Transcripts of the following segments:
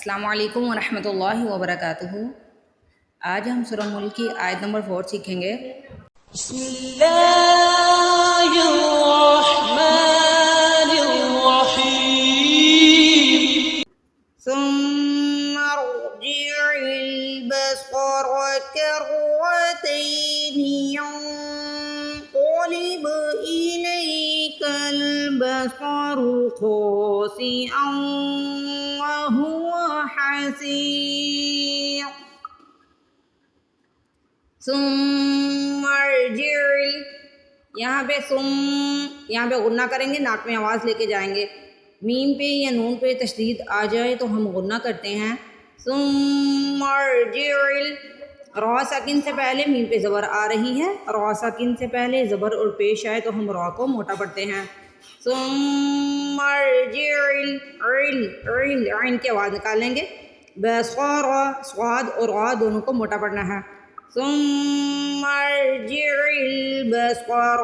السلام علیکم ورحمۃ اللہ وبرکاتہ۔ آج ہم سورہ ملک کی آیت نمبر 4 سیکھیں گے۔ بسم اللہ الرحمن الرحیم۔ ثم ارجع البصر كرتين ينقلب إليك البصر خاسئا وهو حسير۔ ثم ارجع، یہاں پہ غنہ کریں گے، ناک میں آواز لے کے جائیں گے۔ میم پہ یا نون پہ تشدید آ جائے تو ہم غنہ کرتے ہیں۔ ثم ارجع، را ساکن سے پہلے میم پہ زبر آ رہی ہے، را ساکن سے پہلے زبر اور پیش آئے تو ہم را کو موٹا پڑھتے ہیں۔ ثم ارجع، عین کی آواز نکالیں گے۔ بصر، صاد اور را دونوں کو موٹا پڑھنا ہے۔ ثم ارجع البصر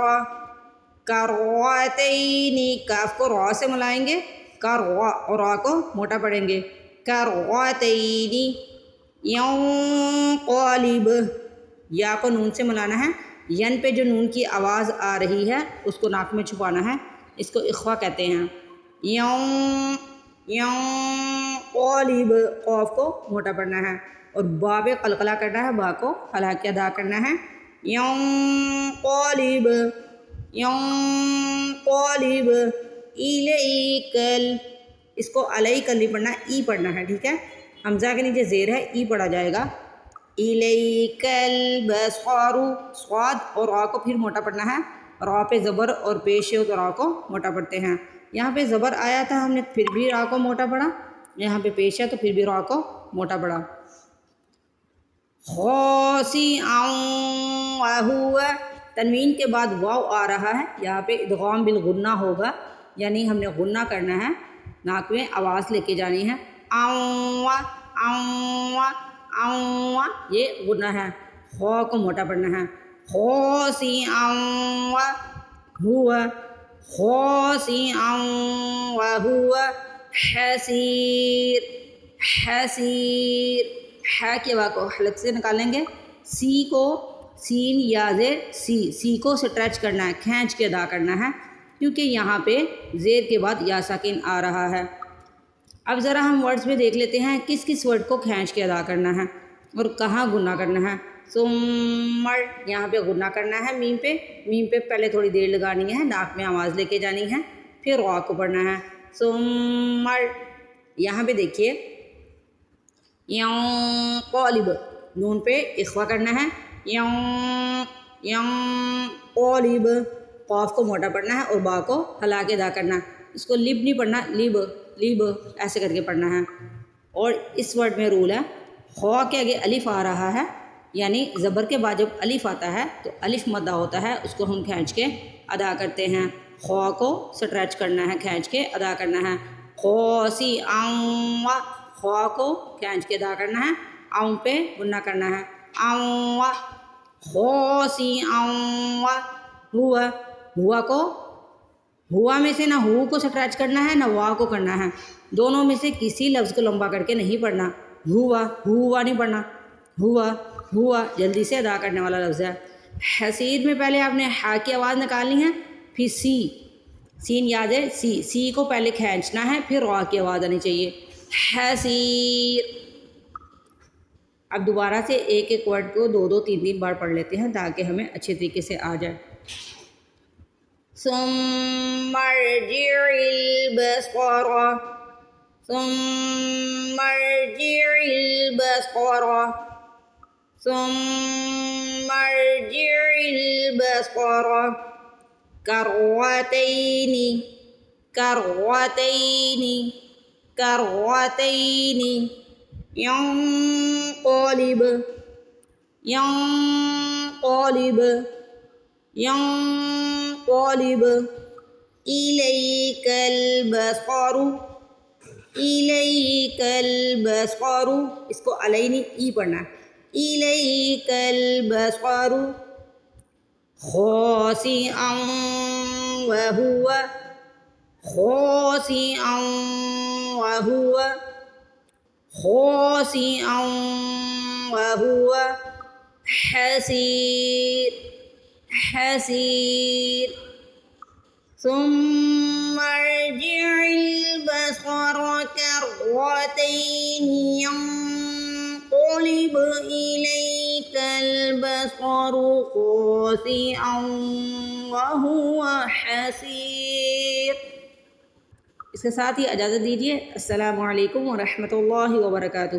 کرتین، کاف کو را سے ملائیں گے، کروا اور را کو موٹا پڑھیں گے۔ کرتین ینقلب، یا کو نون سے ملانا ہے، ین پہ جو نون کی آواز آ رہی ہے اس کو ناک میں چھپانا ہے، اس کو اخوا کہتے ہیں۔ ینقلب، قاف کو موٹا پڑھنا ہے اور با پہ قلقلہ کرنا ہے، با کو ہلا کے ادا کرنا ہے۔ ینقلب الیک، اس کو علیک نہیں پڑھنا، ای پڑھنا ہے، ٹھیک ہے؟ حمزہ کے نیچے زیر ہے، ای پڑھا جائے گا۔ الیک البصر، صاد اور را کو پھر موٹا پڑھنا ہے، را پہ زبر اور پیش ہو تو را کو موٹا پڑھتے ہیں۔ یہاں پہ زبر آیا تھا، ہم نے پھر بھی را کو موٹا پڑھا، یہاں پہ پیش ہے تو پھر بھی را کو موٹا پڑھا۔ خاسئا وہو، تنوین کے بعد واو آ رہا ہے، یہاں پہ ادغام بالغنہ ہوگا، یعنی ہم نے غنہ کرنا ہے، ناک میں آواز لے کے جانی ہے۔ یہ غنہ ہے، خا کو موٹا پڑھنا ہے۔ خاسئا وہو، خاسئا وہو حسیر، حسیر، ح کے وا کو حلق سے نکالیں گے، سی کو سین یا زیر، سی کو سٹریچ کرنا ہے، کھینچ کے ادا کرنا ہے، کیونکہ یہاں پہ زیر کے بعد یا ساکن آ رہا ہے۔ اب ذرا ہم ورڈز میں دیکھ لیتے ہیں کس کس ورڈ کو کھینچ کے ادا کرنا ہے اور کہاں غنہ کرنا ہے۔ سمر، یہاں پہ غنہ کرنا ہے میم پہ پہلے تھوڑی دیر لگانی ہے، ناک میں آواز لے کے جانی ہے، پھر را کو پڑھنا ہے۔ سمر، یہاں پہ دیکھیے ینقلب، نون پہ اخوا کرنا ہے، ینقلب، قاف کو موٹا پڑھنا ہے اور با کو ہلا کے ادا کرنا ہے، اس کو لب نہیں پڑھنا، لب ایسے کر کے پڑھنا ہے۔ اور اس ورڈ میں رول ہے، خا کے آگے الف آ رہا ہے، یعنی زبر کے بعد جب الف آتا ہے تو الف مدہ ہوتا ہے، اس کو ہم کھینچ کے ادا کرتے ہیں، خا کو سٹریچ کرنا ہے، کھینچ کے ادا کرنا ہے۔ خاسئا، خا کو کھینچ کے ادا کرنا ہے، اون پہ غنہ کرنا ہے، خاسئا ہوا کو، ہوا میں سے نہ ہو کو سٹریچ کرنا ہے نہ وا کو کرنا ہے، دونوں میں سے کسی لفظ کو لمبا کر کے نہیں پڑھنا، ہوا نہیں پڑھنا، ہوا جلدی سے ادا کرنے والا لفظ ہے۔ حسیر میں پہلے آپ نے ہا کی آواز نکالنی ہے، پھر سین یاد ہے، سی کو پہلے کھینچنا ہے، پھر را کی آواز آنی چاہیے، حسیر۔ اب دوبارہ سے ایک ایک ورڈ کو دو تین بار پڑھ لیتے ہیں تاکہ ہمیں اچھے طریقے سے آ جائے۔ ثم ارجع البصر، ثم ارجع البصر، ثم ارجع البصر کرتين ینقلب الیک البصر، اس کو علی نہیں ای پڑھنا ہے، الیک البصر خاسئا وهو خاسئا وهو حسير حسير ثم ارجع البصر كرتين ينقلب إليك البصر خاسئا وهو حسير. اس کے ساتھ ہی اجازت دیجیے. السلام علیکم ورحمۃ اللہ وبرکاتہ.